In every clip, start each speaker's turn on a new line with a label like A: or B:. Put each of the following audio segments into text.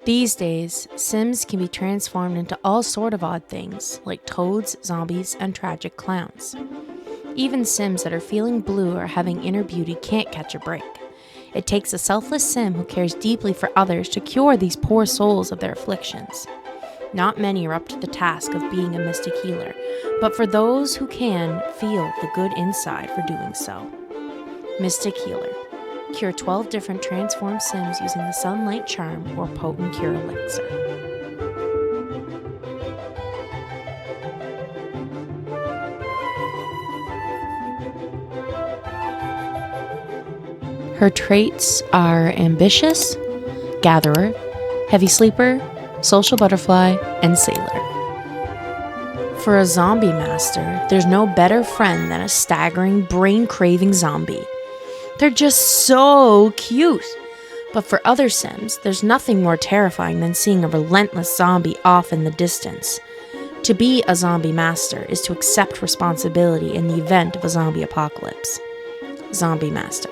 A: These days, Sims can be transformed into all sort of odd things, like toads, zombies, and tragic clowns. Even Sims that are feeling blue or having inner beauty can't catch a break. It takes a selfless Sim who cares deeply for others to cure these poor souls of their afflictions. Not many are up to the task of being a mystic healer, but for those who can, feel the good inside for doing so. Mystic Healer. Cure 12 different transformed Sims using the Sunlight Charm or Potent Cure Elixir. Her traits are ambitious, gatherer, heavy sleeper, social butterfly, and sailor. For a zombie master, there's no better friend than a staggering, brain-craving zombie. They're just so cute. But for other Sims, there's nothing more terrifying than seeing a relentless zombie off in the distance. To be a zombie master is to accept responsibility in the event of a zombie apocalypse. Zombie Master.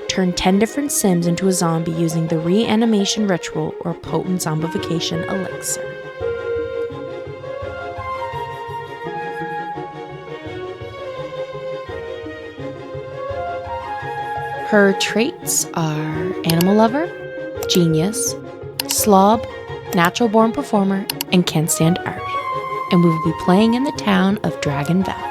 A: Turn 10 different Sims into a zombie using the reanimation ritual or potent zombification elixir. Her traits are animal lover, genius, slob, natural born performer, and can stand art. And we will be playing in the town of Dragon Valley.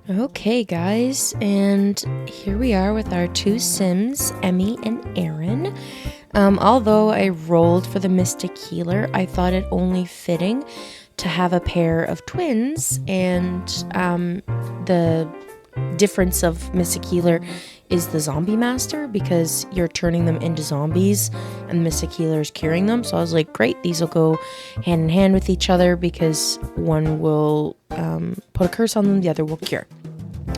A: Okay, guys, and here we are with our two Sims, Emmy and Aaron. Although I rolled for the Mystic Healer, I thought it only fitting to have a pair of twins, and the difference of Mystic Healer is the Zombie Master, because you're turning them into zombies and the Mystic Healer is curing them. So I was like, great, these will go hand in hand with each other because one will put a curse on them, the other will cure.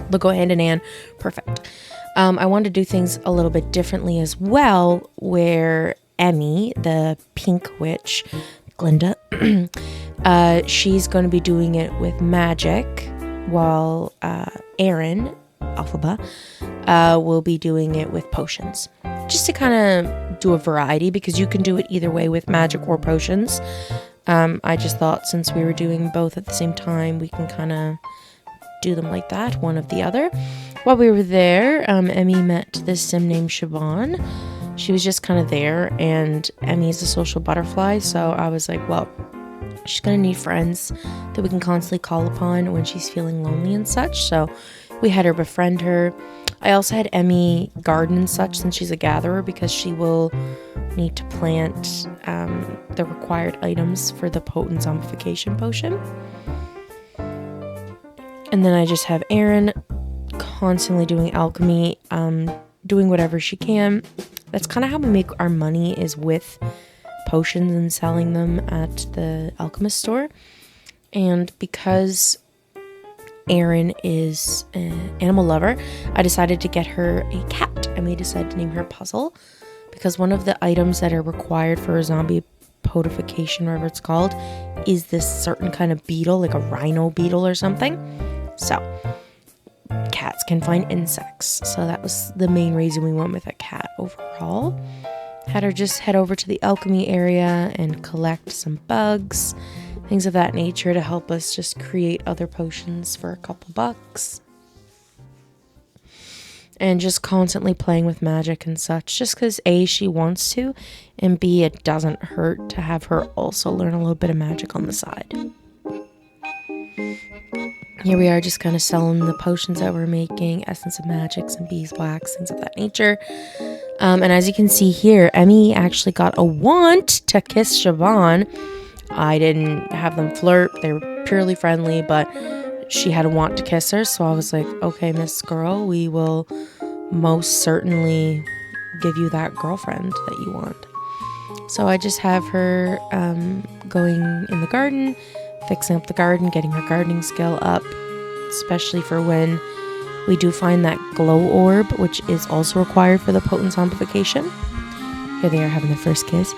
A: They'll go hand in hand. Perfect. I wanted to do things a little bit differently as well, where Emmy, the pink witch, Glinda, she's going to be doing it with magic, while Aaron, Alphaba, will be doing it with potions. Just to kind of do a variety, because you can do it either way with magic or potions. I just thought since we were doing both at the same time, we can kind of do them like that, one of the other. While we were there, Emmy met this sim named Siobhan. She was just kind of there, and Emmy's a social butterfly, so I was like, well, she's gonna need friends that we can constantly call upon when she's feeling lonely and such, so we had her befriend her. I also had Emmy garden and such, since she's a gatherer, because she will need to plant the required items for the potent zombification potion. And then I just have Erin constantly doing alchemy, doing whatever she can. That's kind of how we make our money, is with potions and selling them at the alchemist store. And because Erin is an animal lover, I decided to get her a cat, and we decided to name her Puzzle, because one of the items that are required for a zombie potification, whatever it's called, is this certain kind of beetle, like a rhino beetle or something. So cats can find insects, so that was the main reason we went with a cat overall. Had her just head over to the alchemy area and collect some bugs, things of that nature, to help us just create other potions for a couple bucks. and just constantly playing with magic and such, just because A, she wants to, and B, it doesn't hurt to have her also learn a little bit of magic on the side. Here we are just kind of selling the potions that we're making, essence of magics and beeswax, things of that nature. And as you can see here, Emmy actually got a want to kiss Siobhan. I didn't have them flirt. They were purely friendly, but she had a want to kiss her. So I was like, okay, Miss Girl, we will most certainly give you that girlfriend that you want. So I just have her going in the garden, fixing up the garden, getting her gardening skill up, especially for when we do find that glow orb, which is also required for the potent zombification. Here they are having their first kiss.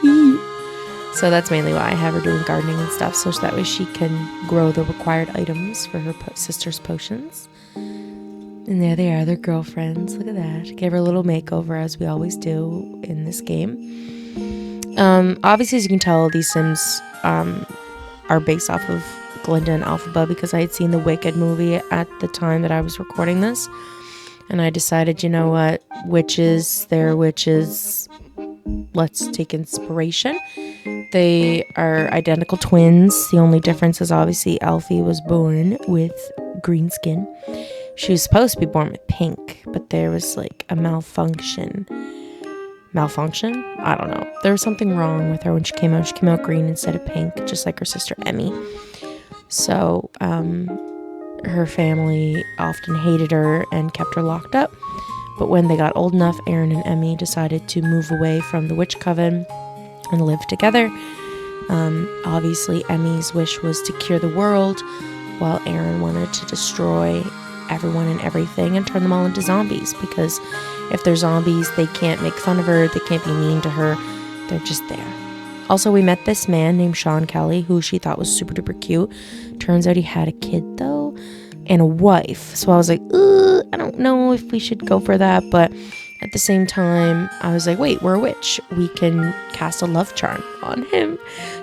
A: So that's mainly why I have her doing gardening and stuff, so that way she can grow the required items for her sister's potions. And there they are, their girlfriends. Look at that. Give her a little makeover, as we always do in this game. Obviously, as you can tell, these Sims are based off of Glinda and Alphaba, because I had seen the Wicked movie at the time that I was recording this. And I decided, you know what? Witches, they're witches. Let's take inspiration. They are identical twins. The only difference is obviously Alfie was born with green skin. She was supposed to be born with pink, but there was like a malfunction? I don't know. There was something wrong with her when she came out. She came out green instead of pink, just like her sister Emmy. So her family often hated her and kept her locked up. But when they got old enough, Aaron and Emmy decided to move away from the witch coven and live together. Obviously, Emmy's wish was to cure the world, while Aaron wanted to destroy everyone and everything and turn them all into zombies, because if they're zombies, they can't make fun of her, they can't be mean to her, they're just there. Also, we met this man named Sean Kelly, who she thought was super duper cute. Turns out he had a kid though, and a wife. So I was like, I don't know if we should go for that, but at the same time, I was like, wait, we're a witch. We can cast a love charm on him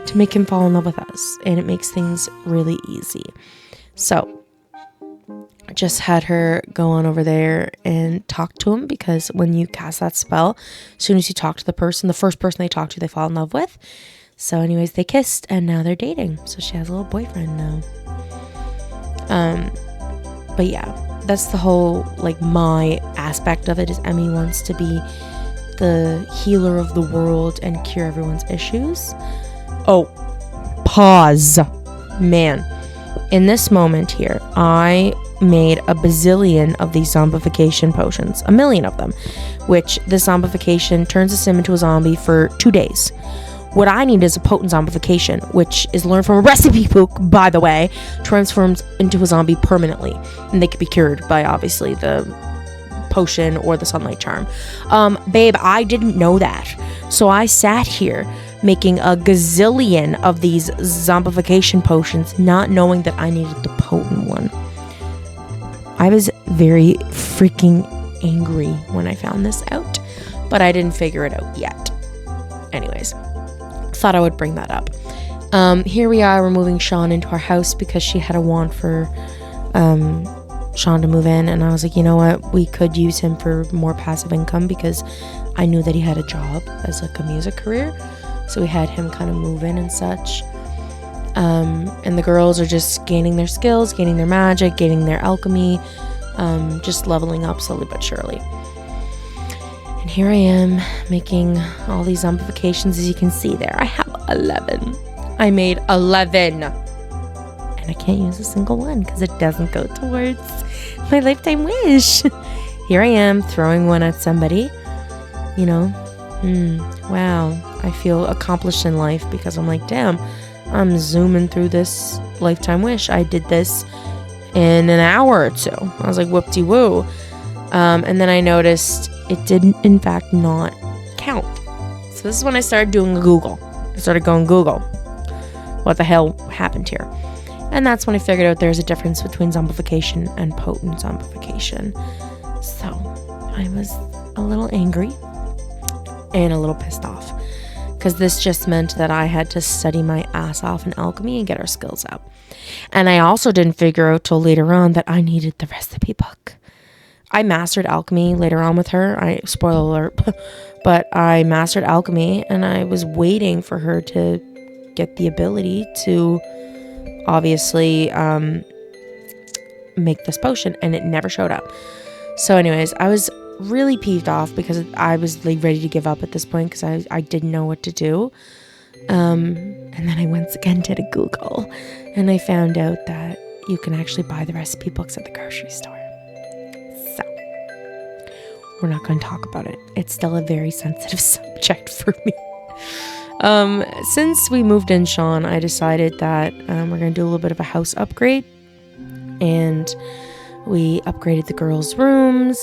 A: to make him fall in love with us, and it makes things really easy. So I just had her go on over there and talk to him, because when you cast that spell, as soon as you talk to the person, the first person they talk to, they fall in love with. So anyways, they kissed, and now they're dating. So she has a little boyfriend now. But yeah, that's the whole, like, my aspect of it, is Emmy wants to be the healer of the world and cure everyone's issues. Oh, pause. Man, in this moment here, I made a bazillion of these zombification potions, 1 million of them, which this zombification turns a sim into a zombie for 2 days. What I need is a potent zombification, which is learned from a recipe book, by the way, transforms into a zombie permanently, and they could be cured by obviously the potion or the sunlight charm. Babe, I didn't know that, so I sat here making a gazillion of these zombification potions, not knowing that I needed the potent one. I was very freaking angry when I found this out, but I didn't figure it out yet. Anyways, thought I would bring that up. Here we are, we're moving Sean into our house because she had a want for Sean to move in, and I was like, you know what, we could use him for more passive income, because I knew that he had a job as like a music career, so we had him kind of move in and such. And the girls are just gaining their skills, gaining their magic, gaining their alchemy, just leveling up slowly but surely. And here I am making all these zombifications, as you can see there. I have 11. I made 11. And I can't use a single one because it doesn't go towards my lifetime wish. Here I am throwing one at somebody. You know, wow. I feel accomplished in life, because I'm like, damn, I'm zooming through this lifetime wish. I did this in an hour or two. I was like, whoop-de-woo. And then I noticed it didn't, in fact, not count. So this is when I started doing Google. I started going, Google, what the hell happened here? And that's when I figured out there's a difference between zombification and potent zombification. So I was a little angry and a little pissed off, because this just meant that I had to study my ass off in alchemy and get our skills up. And I also didn't figure out till later on that I needed the recipe book. I mastered alchemy later on with her. Spoiler alert, but I mastered alchemy, and I was waiting for her to get the ability to obviously make this potion, and it never showed up. So anyways, I was really peeved off because I was like ready to give up at this point because I didn't know what to do. And then I once again did a Google, and I found out that you can actually buy the recipe books at the grocery store. So we're not going to talk about it. It's still a very sensitive subject for me. Since we moved in, Sean, I decided that we're going to do a little bit of a house upgrade, and we upgraded the girls' rooms.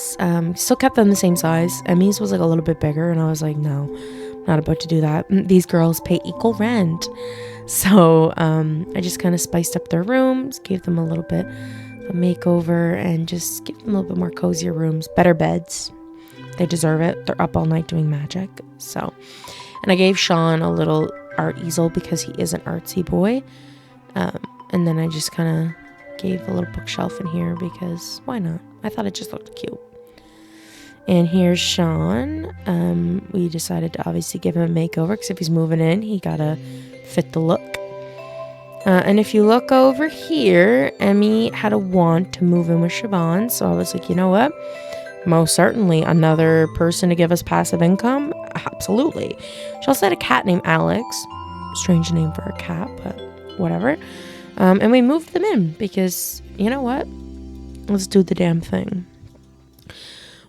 A: Still kept them the same size. Emmy's was like a little bit bigger, and I was like, no, I'm not about to do that. These girls pay equal rent. So I just kind of spiced up their rooms, gave them a little bit of a makeover, and just give them a little bit more cozier rooms, better beds. They deserve it. They're up all night doing magic. So, and I gave Sean a little art easel because he is an artsy boy. And then I just kind of gave a little bookshelf in here because why not? I thought it just looked cute. And here's Sean. We decided to obviously give him a makeover because if he's moving in, he gotta fit the look. And if you look over here, Emmy had a want to move in with Siobhan. So I was like, you know what? Most certainly another person to give us passive income. Absolutely. She also had a cat named Alex. Strange name for a cat, but whatever. And we moved them in because, you know what? Let's do the damn thing.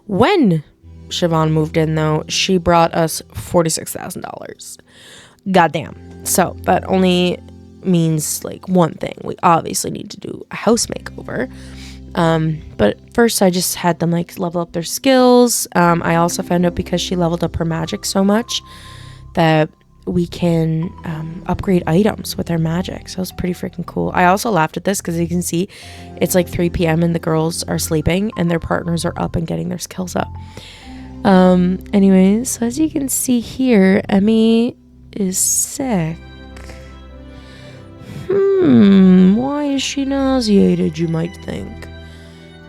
A: When Siobhan moved in, though, she brought us $46,000. Goddamn. So that only means like one thing. We obviously need to do a house makeover. But first I just had them like level up their skills. I also found out because she leveled up her magic so much that we can upgrade items with our magic. So it was pretty freaking cool. I also laughed at this because you can see it's like 3 p.m. and the girls are sleeping and their partners are up and getting their skills up. Anyways, so as you can see here, Emmy is sick. Why is she nauseated, you might think?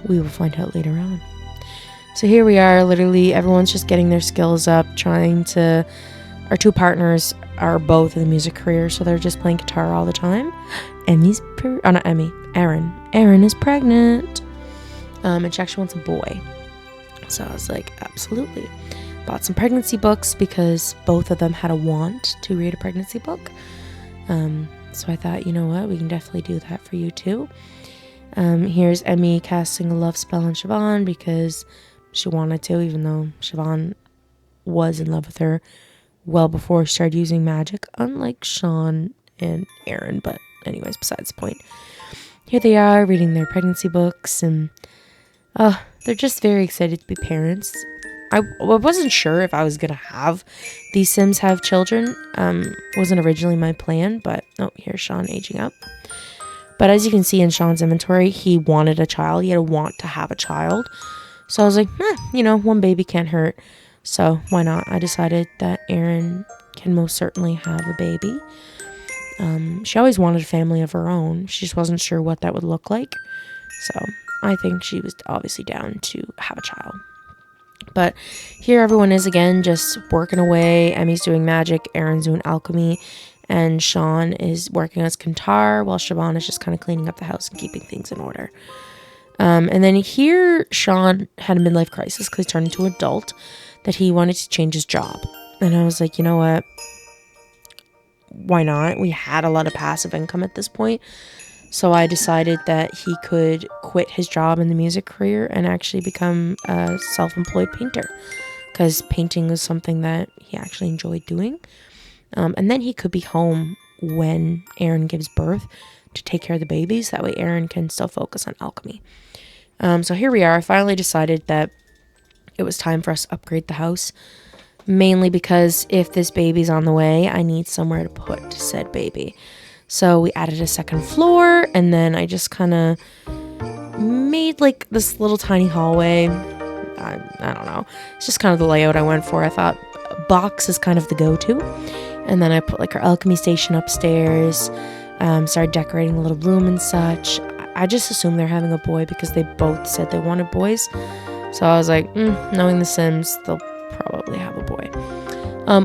A: We will find out later on. So here we are, literally everyone's just getting their skills up, our two partners are both in the music career, so they're just playing guitar all the time. Erin is pregnant. And she actually wants a boy. So I was like, absolutely. Bought some pregnancy books because both of them had a want to read a pregnancy book. So I thought, you know what, we can definitely do that for you too. Here's Emmy casting a love spell on Siobhan because she wanted to, even though Siobhan was in love with her well before she started using magic, unlike Sean and Erin. But anyways, besides the point. Here they are reading their pregnancy books, and they're just very excited to be parents. I wasn't sure if I was going to have these Sims have children. Wasn't originally my plan, but here's Sean aging up. But as you can see in Sean's inventory, he wanted a child. He had a want to have a child. So I was like, one baby can't hurt. So why not? I decided that Erin can most certainly have a baby. She always wanted a family of her own. She just wasn't sure what that would look like. So I think she was obviously down to have a child. But here everyone is again, just working away. Emmy's doing magic, Erin's doing alchemy, and Sean is working on his guitar while Siobhan is just kind of cleaning up the house and keeping things in order. And then here Sean had a midlife crisis because he turned into an adult, that he wanted to change his job. And I was like, you know what? Why not? We had a lot of passive income at this point. So I decided that he could quit his job in the music career and actually become a self-employed painter, because painting was something that he actually enjoyed doing. And then he could be home when Erin gives birth to take care of the babies. That way Erin can still focus on alchemy. So here we are. I finally decided that it was time for us to upgrade the house, mainly because if this baby's on the way, I need somewhere to put said baby. So we added a second floor, and then I just kind of made like this little tiny hallway. I don't know. It's just kind of the layout I went for. I thought a box is kind of the go-to. And then I put like our alchemy station upstairs, started decorating a little room and such. I just assumed they're having a boy because they both said they wanted boys. So I was like, knowing the Sims, they'll probably have a boy.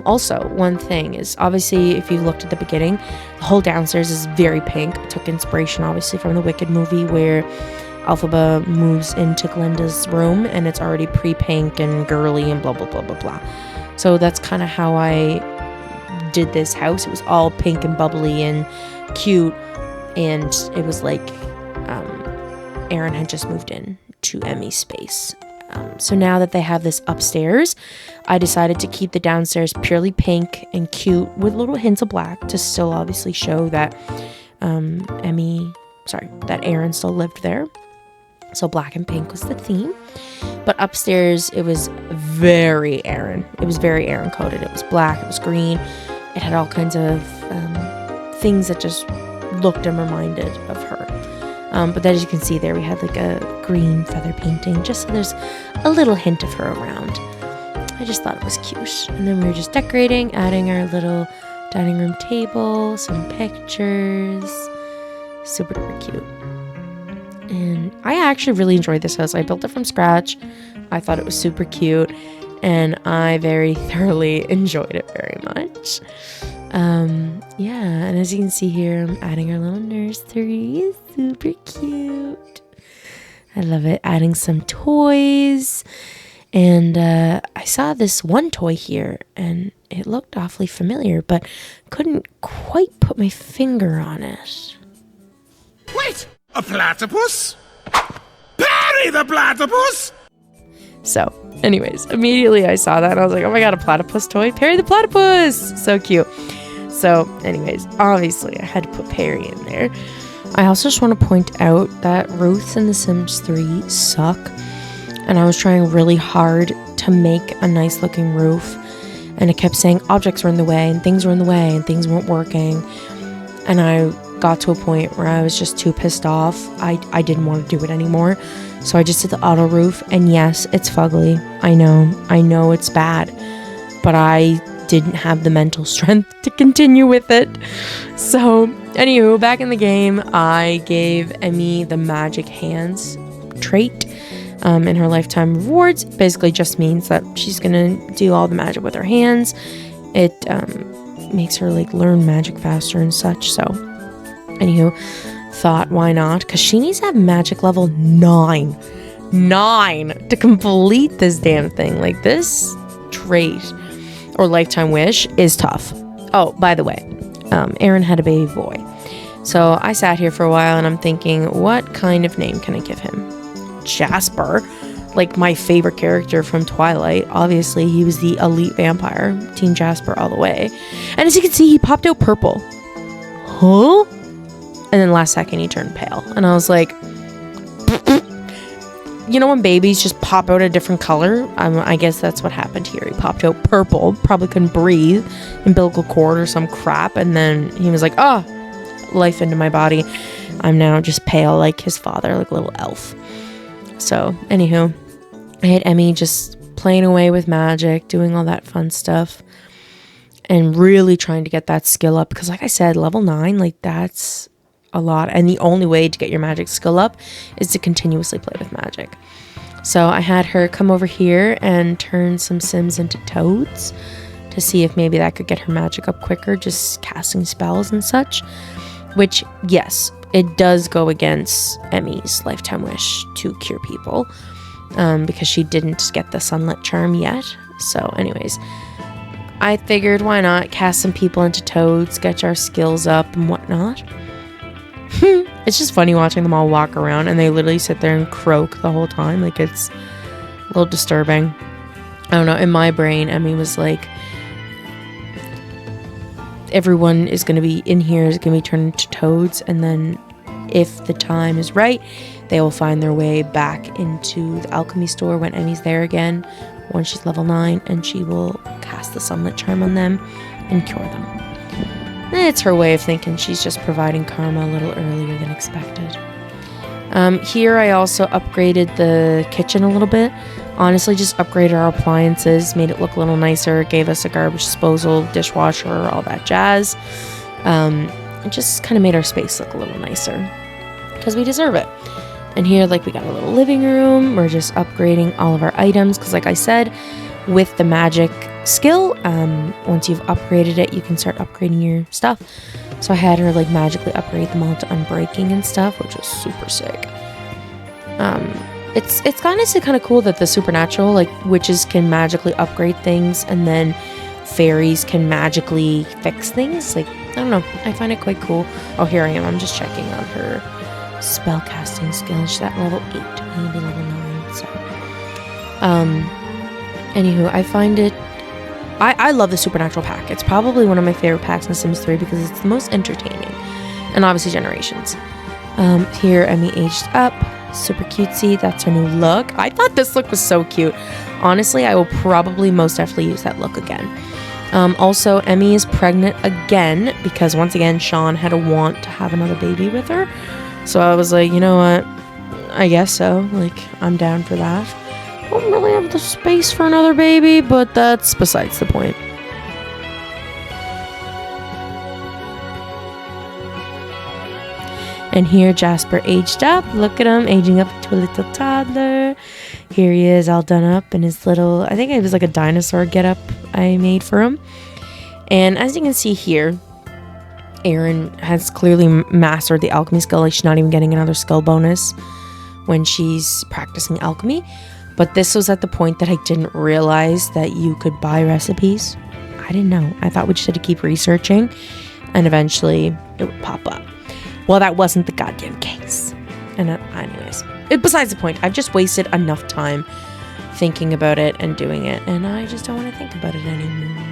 A: Also, one thing is, obviously, if you looked at the beginning, the whole downstairs is very pink. I took inspiration, obviously, from the Wicked movie where Elphaba moves into Glinda's room and it's already pre-pink and girly and blah, blah, blah, blah, blah. So that's kind of how I did this house. It was all pink and bubbly and cute, and it was like Aaron had just moved in to Emmy's space. So now that they have this upstairs, I decided to keep the downstairs purely pink and cute with little hints of black to still obviously show that that Aaron still lived there. So black and pink was the theme. But upstairs, it was very Aaron. It was very Aaron coded. It was black, it was green. It had all kinds of things that just looked and reminded of her. But as you can see there, we had like a green feather painting, just so there's a little hint of her around. I just thought it was cute. And then we were just decorating, adding our little dining room table, some pictures. Super duper cute. And I actually really enjoyed this house. I built it from scratch. I thought it was super cute, and I very thoroughly enjoyed it very much. And as you can see here, I'm adding our little nursery. Super cute. I love it. Adding some toys. And I saw this one toy here, and it looked awfully familiar, but couldn't quite put my finger on it.
B: Wait! A platypus? Parry the platypus!
A: So, anyways, immediately I saw that and I was like, oh my god, a platypus toy? Perry the platypus! So cute. So, anyways, obviously I had to put Perry in there. I also just want to point out that roofs in The Sims 3 suck. And I was trying really hard to make a nice looking roof. And it kept saying objects were in the way and things were in the way and things weren't working. And I got to a point where I was just too pissed off. I didn't want to do it anymore. So I just did the auto roof, and yes, it's fugly. I know it's bad, but I didn't have the mental strength to continue with it. So anywho, back in the game, I gave Emmy the magic hands trait in her lifetime rewards. Basically just means that she's gonna do all the magic with her hands. It makes her like learn magic faster and such. So anywho, thought why not, because she needs to have magic level 9 to complete this damn thing. Like, this trait or lifetime wish is tough. Oh, by the way, Aaron had a baby boy, so I sat here for a while and I'm thinking, what kind of name can I give him? Jasper, like my favorite character from Twilight. Obviously he was the elite vampire. Team Jasper all the way. And as you can see, he popped out purple. Huh? And then last second he turned pale. And I was like, you know when babies just pop out a different color? I guess that's what happened here. He popped out purple, probably couldn't breathe, umbilical cord or some crap. And then he was like, oh, life into my body. I'm now just pale like his father, like a little elf. So, anywho, I had Emmy just playing away with magic, doing all that fun stuff, and really trying to get that skill up. Because like I said, level 9, like that's a lot. And the only way to get your magic skill up is to continuously play with magic. So I had her come over here and turn some Sims into toads to see if maybe that could get her magic up quicker, just casting spells and such. Which, yes, it does go against Emmy's lifetime wish to cure people, because she didn't get the sunlit charm yet. So anyways, I figured why not cast some people into toads, get our skills up and whatnot. It's just funny watching them all walk around and they literally sit there and croak the whole time. Like, it's a little disturbing. I don't know, in my brain, Emmy was like, everyone is going to be in here, is going to be turned into toads, and then if the time is right, they will find their way back into the alchemy store when Emmy's there again, once she's level 9, and she will cast the sunlit charm on them and cure them. It's her way of thinking she's just providing karma a little earlier than expected. Here I also upgraded the kitchen a little bit. Honestly, just upgraded our appliances, made it look a little nicer, gave us a garbage disposal, dishwasher, all that jazz. It just kind of made our space look a little nicer, because we deserve it. And here, like, we got a little living room. We're just upgrading all of our items because, like I said, with the magic skill, once you've upgraded it, you can start upgrading your stuff. So I had her, like, magically upgrade them all to unbreaking and stuff, which was super sick. It's honestly kind of cool that the supernatural, like, witches can magically upgrade things, and then fairies can magically fix things. Like, I don't know. I find it quite cool. Oh, here I am. I'm just checking on her spellcasting skill. She's at level 8, maybe level 9. So, anywho, I find it. I love the supernatural pack. It's probably one of my favorite packs in Sims 3 because it's the most entertaining, and obviously generations. Here, Emmy aged up. Super cutesy. That's her new look. I thought this look was so cute. Honestly, I will probably most definitely use that look again. Also, Emmy is pregnant again because once again, Sean had a want to have another baby with her. So I was like, you know what? I guess so. Like, I'm down for that. I don't really have the space for another baby, but that's besides the point. And here Jasper aged up. Look at him aging up into a little toddler. Here he is all done up in his little, I think it was like a dinosaur getup I made for him. And as you can see here, Erin has clearly mastered the alchemy skill. Like, she's not even getting another skill bonus when she's practicing alchemy. But this was at the point that I didn't realize that you could buy recipes. I didn't know. I thought we just had to keep researching, and eventually it would pop up. Well, that wasn't the goddamn case. And anyways, besides the point, I've just wasted enough time thinking about it and doing it, and I just don't want to think about it anymore.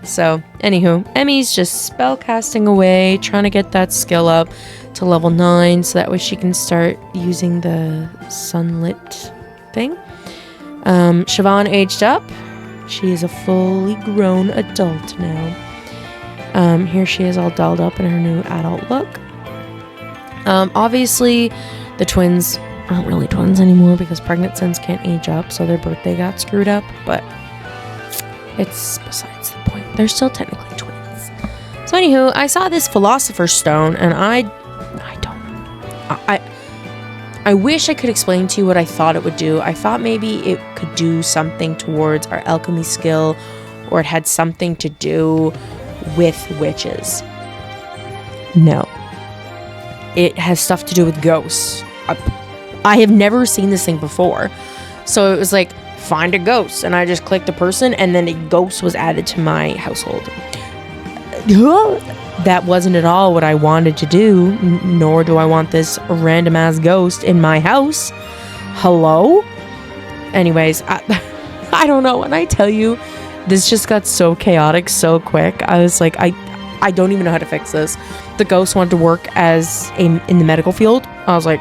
A: So, anywho, Emmy's just spellcasting away, trying to get that skill up to level 9 so that way she can start using the sunlit thing. Siobhan aged up. She is a fully grown adult now. Here she is all dolled up in her new adult look. Obviously, the twins aren't really twins anymore because pregnant sons can't age up, so their birthday got screwed up, but it's besides the point. They're still technically twins. So anywho, I saw this philosopher's stone, and I don't know. I wish I could explain to you what I thought it would do. I thought maybe it could do something towards our alchemy skill, or it had something to do with witches. No. It has stuff to do with ghosts. I have never seen this thing before. So it was like, find a ghost. And I just clicked a person, and then a ghost was added to my household. That wasn't at all what I wanted to do, nor do I want this random ass ghost in my house. Hello? Anyways, I don't know. When I tell you, this just got so chaotic so quick. I was like, I don't even know how to fix this. The ghost wanted to work as in the medical field. I was like,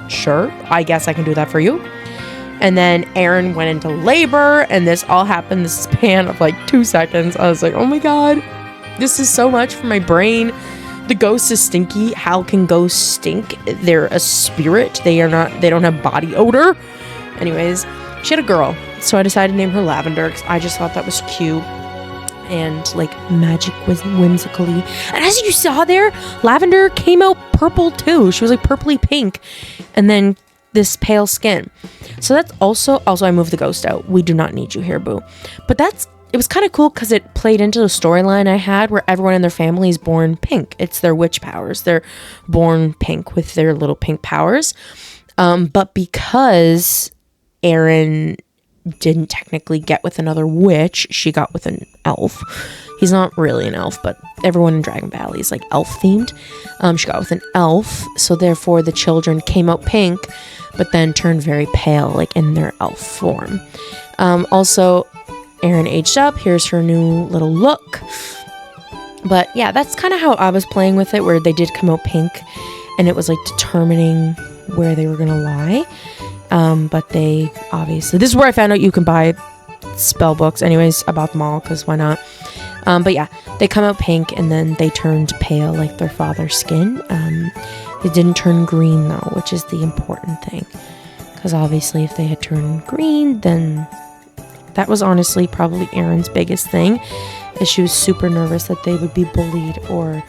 A: sure, I guess I can do that for you. And then Erin went into labor, and this all happened in the span of like 2 seconds. I was like, oh my god, this is so much for my brain. The ghost is stinky. How can ghosts stink? They're a spirit. They don't have body odor. Anyways, she had a girl, so I decided to name her Lavender because I just thought that was cute and like magic was whimsically. And as you saw there, Lavender came out purple too. She was like purpley pink, and then this pale skin. So that's also I moved the ghost out. We do not need you here, boo. But it was kind of cool because it played into the storyline I had where everyone in their family is born pink. It's their witch powers. They're born pink with their little pink powers. But because Erin didn't technically get with another witch, she got with an elf. He's not really an elf, but everyone in Dragon Valley is like elf themed. She got with an elf, so therefore the children came out pink, but then turned very pale, like in their elf form. Also, Erin aged up. Here's her new little look. But yeah, that's kind of how I was playing with it, where they did come out pink, and it was like determining where they were gonna lie. But they obviously, this is where I found out you can buy spell books. Anyways, I bought them all because why not? But yeah, they come out pink, and then they turned pale like their father's skin. They didn't turn green though, which is the important thing, because obviously if they had turned green, then that was honestly probably Erin's biggest thing, is she was super nervous that they would be bullied or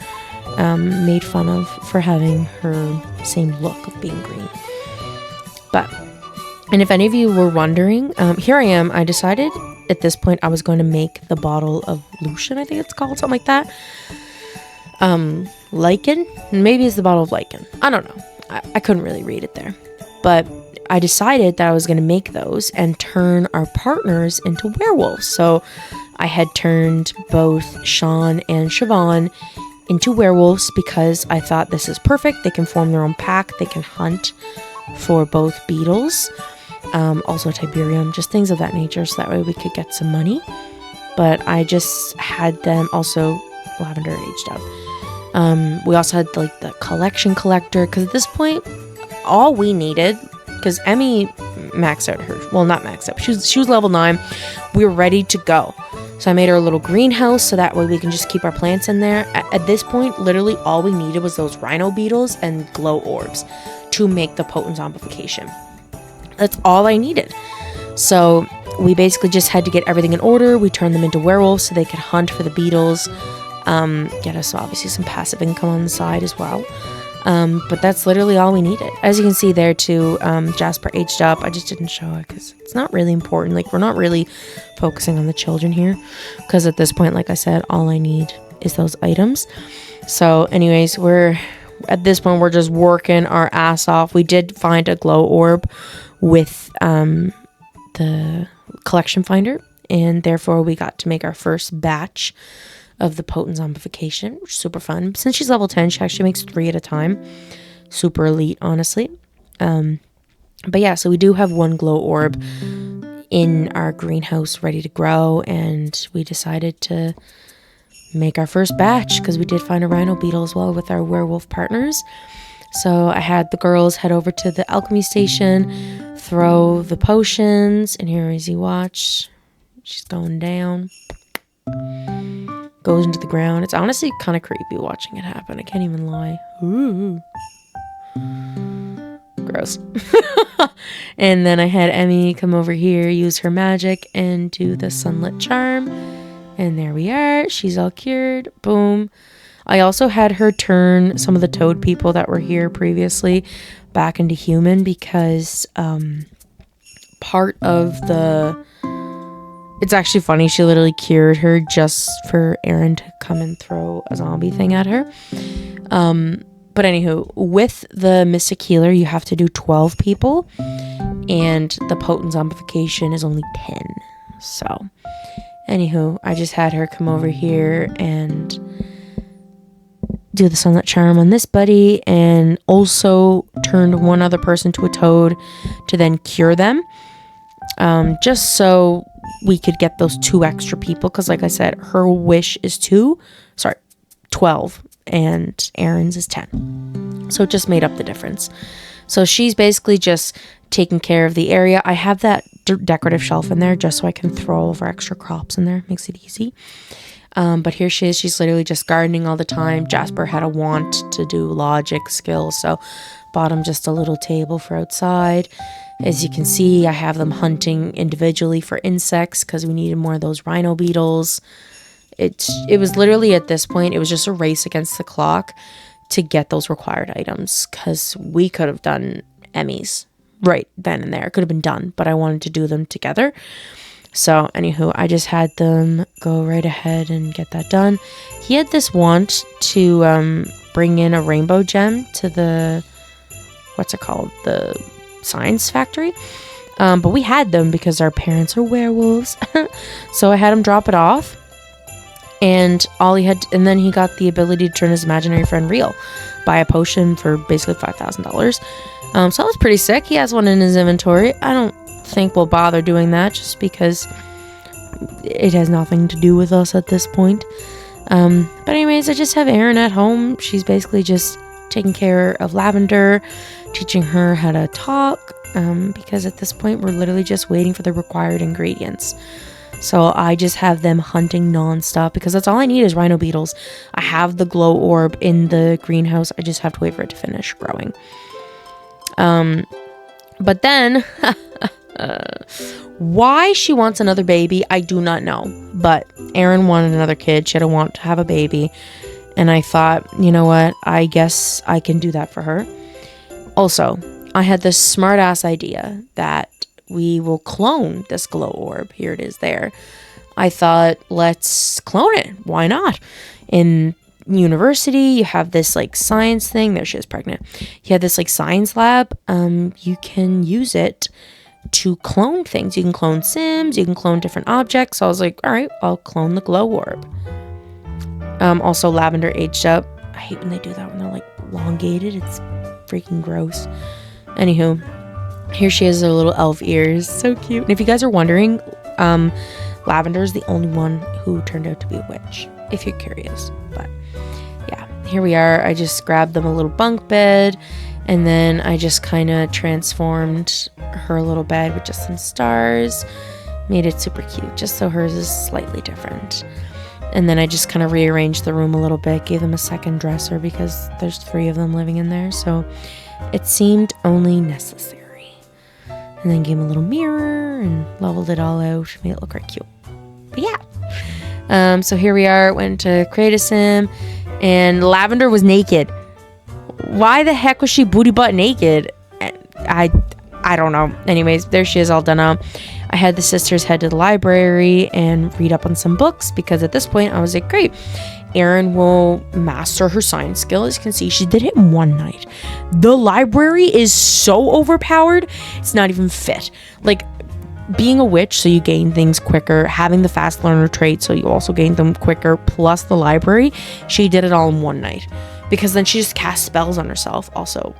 A: made fun of for having her same look of being green. And if any of you were wondering, here I am. I decided at this point I was going to make the bottle of Lucian, I think it's called, something like that. Lichen? Maybe it's the bottle of lichen. I don't know. I couldn't really read it there. But I decided that I was going to make those and turn our partners into werewolves. So I had turned both Sean and Siobhan into werewolves because I thought this is perfect. They can form their own pack. They can hunt for both beetles, also Tiberium, just things of that nature, so that way we could get some money. But I just had them also Lavender aged out. We also had like the collection collector, because at this point all we needed, because Emmy maxed out her, well, not maxed out, she was level 9. We were ready to go. So I made her a little greenhouse so that way we can just keep our plants in there. At this point, literally all we needed was those rhino beetles and glow orbs to make the potent zombification. That's all I needed. So we basically just had to get everything in order. We turned them into werewolves so they could hunt for the beetles. Get us obviously some passive income on the side as well. But that's literally all we needed. As you can see there too, Jasper aged up. I just didn't show it because it's not really important. Like, we're not really focusing on the children here, because at this point, like I said, all I need is those items. So anyways, at this point we're just working our ass off. We did find a glow orb with the collection finder, and therefore we got to make our first batch of the potent zombification, which is super fun. Since she's level 10, she actually makes 3 at a time. Super elite, honestly. But yeah, so we do have one glow orb in our greenhouse ready to grow, and we decided to make our first batch because we did find a rhino beetle as well with our werewolf partners. So I had the girls head over to the alchemy station, throw the potions, and here as you watch, she's going down. Goes into the ground. It's honestly kind of creepy watching it happen. I can't even lie. Ooh. Gross. And then I had Emmy come over here, use her magic, and do the sunlit charm. And there we are. She's all cured. Boom. I also had her turn some of the toad people that were here previously back into human because part of the... It's actually funny, she literally cured her just for Aaron to come and throw a zombie thing at her. But anywho, with the Mystic Healer, you have to do 12 people, and the potent zombification is only 10. So, anywho, I just had her come over here and do the sunlit charm on this buddy, and also turned one other person to a toad to then cure them. Just so we could get those 2 extra people, because like I said, her wish is 12, and Aaron's is 10. So it just made up the difference. So she's basically just taking care of the area. I have that decorative shelf in there just so I can throw all of our extra crops in there. Makes it easy. But here she is. She's literally just gardening all the time. Jasper had a want to do logic skills, so bought him just a little table for outside. As you can see, I have them hunting individually for insects because we needed more of those rhino beetles. It was literally at this point, it was just a race against the clock to get those required items, because we could have done Emmys right then and there. It could have been done, but I wanted to do them together. So anywho, I just had them go right ahead and get that done. He had this want to bring in a rainbow gem to the, what's it called? The science factory. But we had them because our parents are werewolves. So I had him drop it off. And and then he got the ability to turn his imaginary friend real. Buy a potion for basically $5,000. So that was pretty sick. He has one in his inventory. I don't think we'll bother doing that just because it has nothing to do with us at this point. But anyways, I just have Erin at home. She's basically just taking care of Lavender, teaching her how to talk, because at this point we're literally just waiting for the required ingredients. So I just have them hunting nonstop because that's all I need is rhino beetles. I have the glow orb in the greenhouse. I just have to wait for it to finish growing. But then why she wants another baby, I do not know. But Erin wanted another kid. She had a want to have a baby. And I thought, you know what? I guess I can do that for her. Also, I had this smart ass idea that we will clone this glow orb. Here it is there. I thought, let's clone it. Why not? In university, you have this like science thing. There she is, pregnant. You have this like science lab. You can use it to clone things. You can clone Sims. You can clone different objects. So I was like, all right, I'll clone the glow orb. Also, Lavender aged up. I hate when they do that when they're like elongated. It's freaking gross. Anywho, here she is, her little elf ears. So cute. And if you guys are wondering, Lavender is the only one who turned out to be a witch, if you're curious. But yeah, here we are. I just grabbed them a little bunk bed, and then I just kind of transformed her little bed with just some stars, made it super cute, just so hers is slightly different. And then I just kind of rearranged the room a little bit, gave them a second dresser because there's 3 of them living in there, so it seemed only necessary. And then gave them a little mirror and leveled it all out, made it look right cute. But yeah, so here we are, went to create a sim, and Lavender was naked. Why the heck was she booty butt naked? I don't know. Anyways, there she is all done up. I had the sisters head to the library and read up on some books because at this point I was like, great, Erin will master her science skill. As you can see, she did it in one night. The library is so overpowered, it's not even fit. Like, being a witch, so you gain things quicker, having the fast learner trait, so you also gain them quicker, plus the library, she did it all in one night. Because then she just cast spells on herself. Also,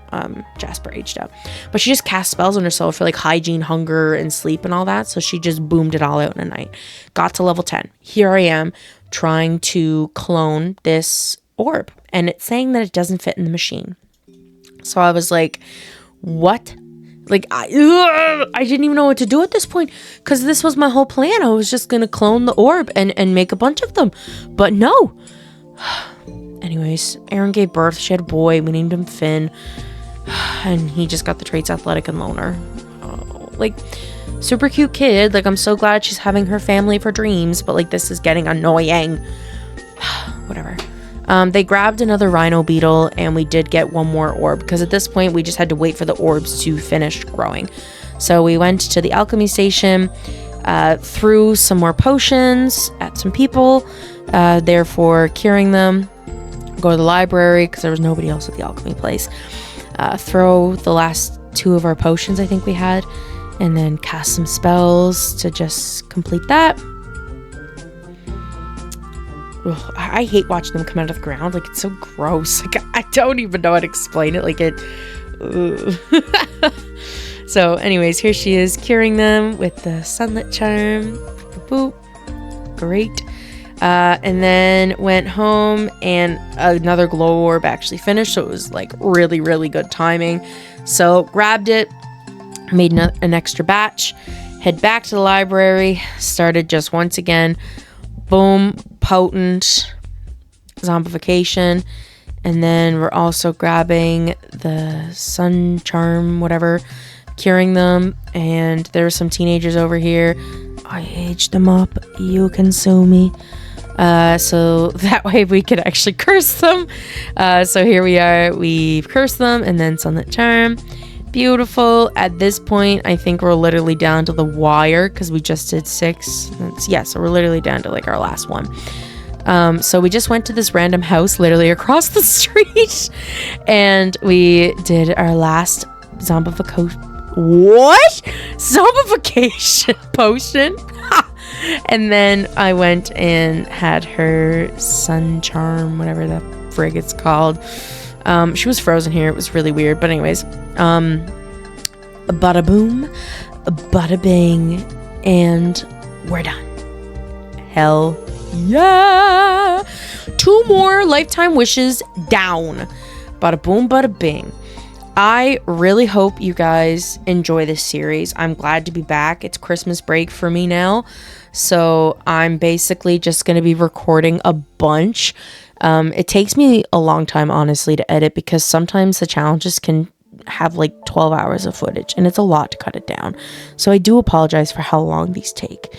A: Jasper aged up. But she just cast spells on herself for like hygiene, hunger, and sleep and all that. So she just boomed it all out in a night. Got to level 10. Here I am trying to clone this orb. And it's saying that it doesn't fit in the machine. So I was like, what? Like, I didn't even know what to do at this point. Because this was my whole plan. I was just going to clone the orb and make a bunch of them. But no. Anyways, Erin gave birth. She had a boy. We named him Finn. And he just got the traits athletic and loner. Oh, like, super cute kid. Like, I'm so glad she's having her family for dreams. But, like, this is getting annoying. Whatever. They grabbed another rhino beetle. And we did get one more orb. Because at this point, we just had to wait for the orbs to finish growing. So we went to the alchemy station. Threw some more potions at some people. Therefore, curing them. Go to the library because there was nobody else at the alchemy place. Throw the last 2 of our potions I think we had, and then cast some spells to just complete that. Ugh, I hate watching them come out of the ground. Like, it's so gross. Like, I don't even know how to explain it. Like, it. So, anyways, here she is curing them with the sunlit charm. Boop. Great. And then went home and another glow orb actually finished. So it was like really, really good timing. So grabbed it, made an extra batch, head back to the library, started just once again, boom, potent, zombification. And then we're also grabbing the sun charm, whatever, curing them. And there were some teenagers over here. I aged them up. You can sue me. So that way we could actually curse them. So here we are. We've cursed them and then sunlit charm. Beautiful. At this point, I think we're literally down to the wire because we just did 6. So we're literally down to like our last one. So we just went to this random house literally across the street and we did our last zombification. What? Zombification potion? And then I went and had her sun charm, whatever the frig it's called. She was frozen here. It was really weird. But anyways, bada boom, bada bang, and we're done. Hell yeah. 2 more lifetime wishes down. Bada boom, bada bing. I really hope you guys enjoy this series. I'm glad to be back. It's Christmas break for me now. So I'm basically just going to be recording a bunch. It takes me a long time, honestly, to edit because sometimes the challenges can have like 12 hours of footage and it's a lot to cut it down. So I do apologize for how long these take.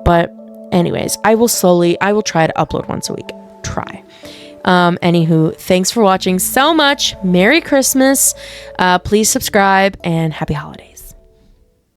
A: But anyways, I will try to upload once a week. Try. Anywho, thanks for watching so much. Merry Christmas. Please subscribe and happy holidays.